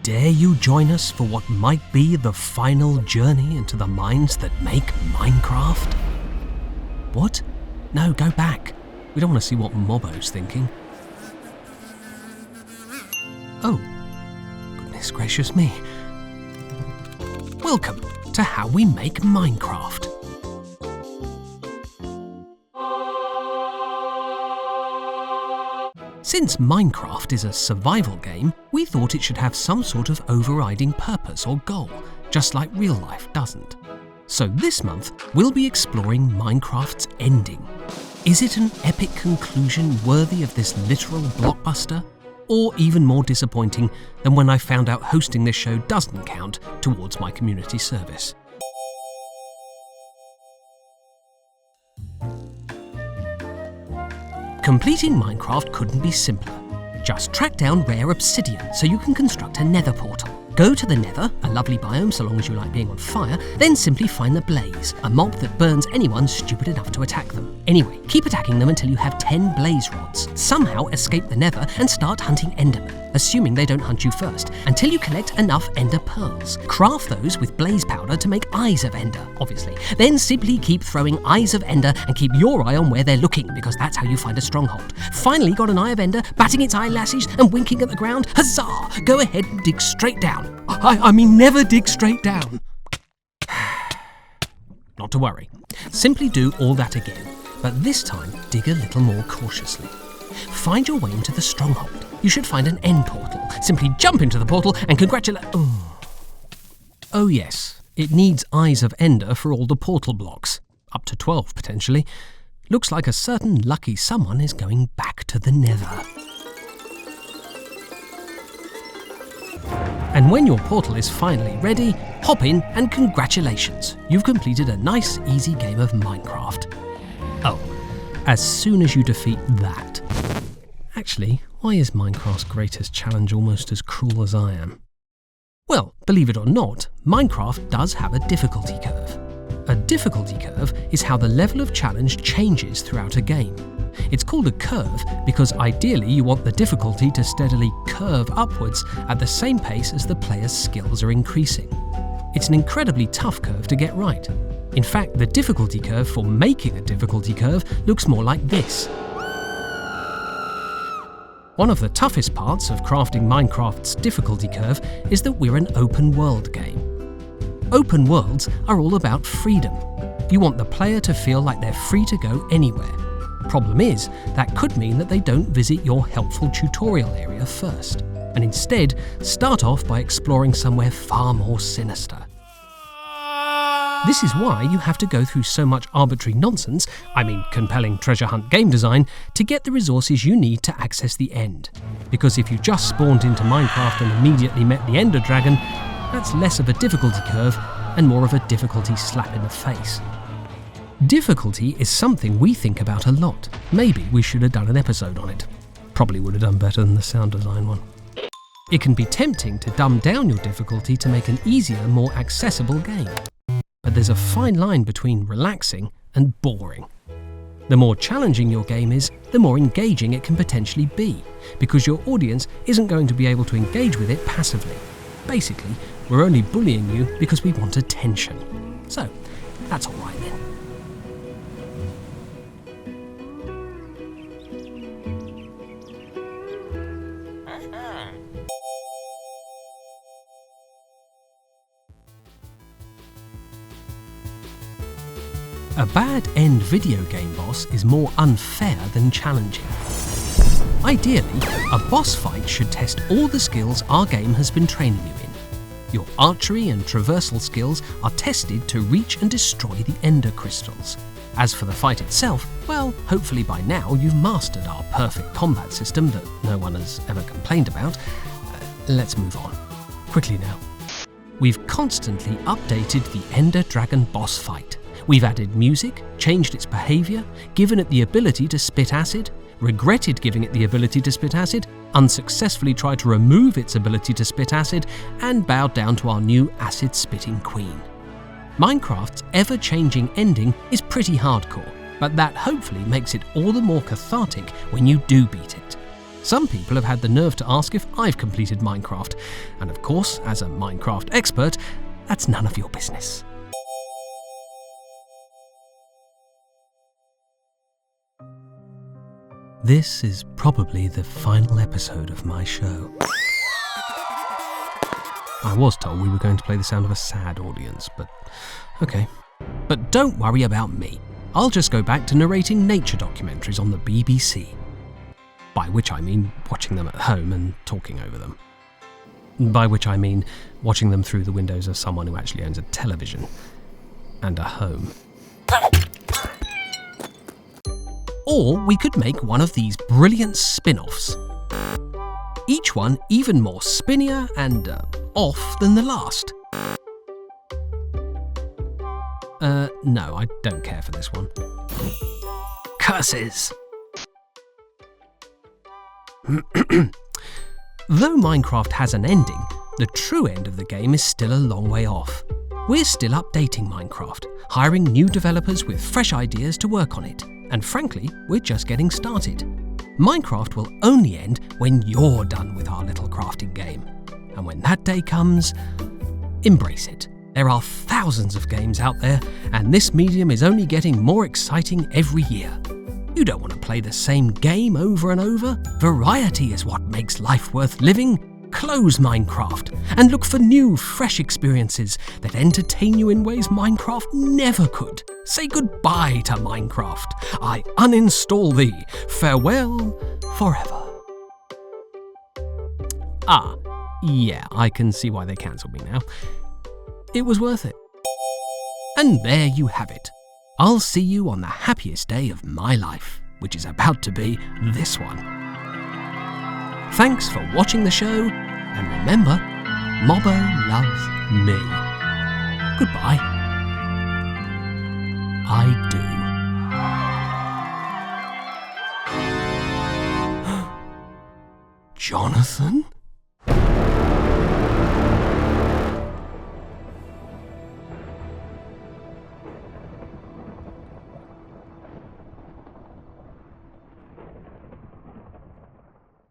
Dare you join us for what might be the final journey into the minds that make Minecraft? What? No, go back. We don't want to see what Mobo's thinking. Oh, goodness gracious me. Welcome to How We Make Minecraft. Since Minecraft is a survival game, we thought it should have some sort of overriding purpose or goal, just like real life doesn't. So this month, we'll be exploring Minecraft's ending. Is it an epic conclusion worthy of this literal blockbuster? Or even more disappointing than when I found out hosting this show doesn't count towards my community service? Completing Minecraft couldn't be simpler. Just track down rare obsidian so you can construct a nether portal. Go to the nether, a lovely biome so long as you like being on fire, then simply find the blaze, a mob that burns anyone stupid enough to attack them. Anyway, keep attacking them until you have 10 blaze rods. Somehow escape the nether and start hunting endermen, assuming they don't hunt you first, until you collect enough ender pearls. Craft those with blaze powder to make eyes of ender, obviously. Then simply keep throwing eyes of ender and keep your eye on where they're looking, because that's how you find a stronghold. Finally got an eye of ender, batting its eyelashes and winking at the ground? Huzzah! Go ahead and dig straight down. I mean never dig straight down. Not to worry. Simply do all that again, but this time dig a little more cautiously. Find your way into the stronghold. You should find an end portal. Simply jump into the portal and congratulate... Oh yes, it needs eyes of ender for all the portal blocks. Up to 12 potentially. Looks like a certain lucky someone is going back to the nether. And when your portal is finally ready, hop in and congratulations, you've completed a nice easy game of Minecraft. Oh, as soon as you defeat that. Actually, why is Minecraft's greatest challenge almost as cruel as I am? Well, believe it or not, Minecraft does have a difficulty curve. A difficulty curve is how the level of challenge changes throughout a game. It's called a curve because ideally you want the difficulty to steadily curve upwards at the same pace as the player's skills are increasing. It's an incredibly tough curve to get right. In fact, the difficulty curve for making a difficulty curve looks more like this. One of the toughest parts of crafting Minecraft's difficulty curve is that we're an open world game. Open worlds are all about freedom. You want the player to feel like they're free to go anywhere. Problem is, that could mean that they don't visit your helpful tutorial area first, and instead start off by exploring somewhere far more sinister. This is why you have to go through so much arbitrary nonsense, I mean compelling treasure hunt game design, to get the resources you need to access the end. Because if you just spawned into Minecraft and immediately met the Ender Dragon, that's less of a difficulty curve and more of a difficulty slap in the face. Difficulty is something we think about a lot. Maybe we should have done an episode on it. Probably would have done better than the sound design one. It can be tempting to dumb down your difficulty to make an easier, more accessible game. But there's a fine line between relaxing and boring. The more challenging your game is, the more engaging it can potentially be, because your audience isn't going to be able to engage with it passively. Basically, we're only bullying you because we want attention. So, that's all right then. A bad end video game boss is more unfair than challenging. Ideally, a boss fight should test all the skills our game has been training you in. Your archery and traversal skills are tested to reach and destroy the ender crystals. As for the fight itself, well, hopefully by now you've mastered our perfect combat system that no one has ever complained about. Let's move on. Quickly now. We've constantly updated the Ender Dragon boss fight. We've added music, changed its behaviour, given it the ability to spit acid, regretted giving it the ability to spit acid, unsuccessfully tried to remove its ability to spit acid, and bowed down to our new acid-spitting queen. Minecraft's ever-changing ending is pretty hardcore, but that hopefully makes it all the more cathartic when you do beat it. Some people have had the nerve to ask if I've completed Minecraft, and of course, as a Minecraft expert, that's none of your business. This is probably the final episode of my show. I was told we were going to play the sound of a sad audience, but okay. But don't worry about me. I'll just go back to narrating nature documentaries on the BBC. By which I mean watching them at home and talking over them. By which I mean watching them through the windows of someone who actually owns a television and a home. Or we could make one of these brilliant spin-offs. Each one even more spinnier and off than the last. No, I don't care for this one. Curses! Though Minecraft has an ending, the true end of the game is still a long way off. We're still updating Minecraft, hiring new developers with fresh ideas to work on it, and frankly, we're just getting started. Minecraft will only end when you're done with our little crafting game. And when that day comes, embrace it. There are thousands of games out there, and this medium is only getting more exciting every year. You don't want to play the same game over and over. Variety is what makes life worth living. Close Minecraft and look for new, fresh experiences that entertain you in ways Minecraft never could. Say goodbye to Minecraft. I uninstall thee. Farewell forever. Ah, yeah, I can see why they cancelled me now. It was worth it. And there you have it. I'll see you on the happiest day of my life, which is about to be this one. Thanks for watching the show, and remember, Mobbo loves me. Goodbye. I do. Jonathan?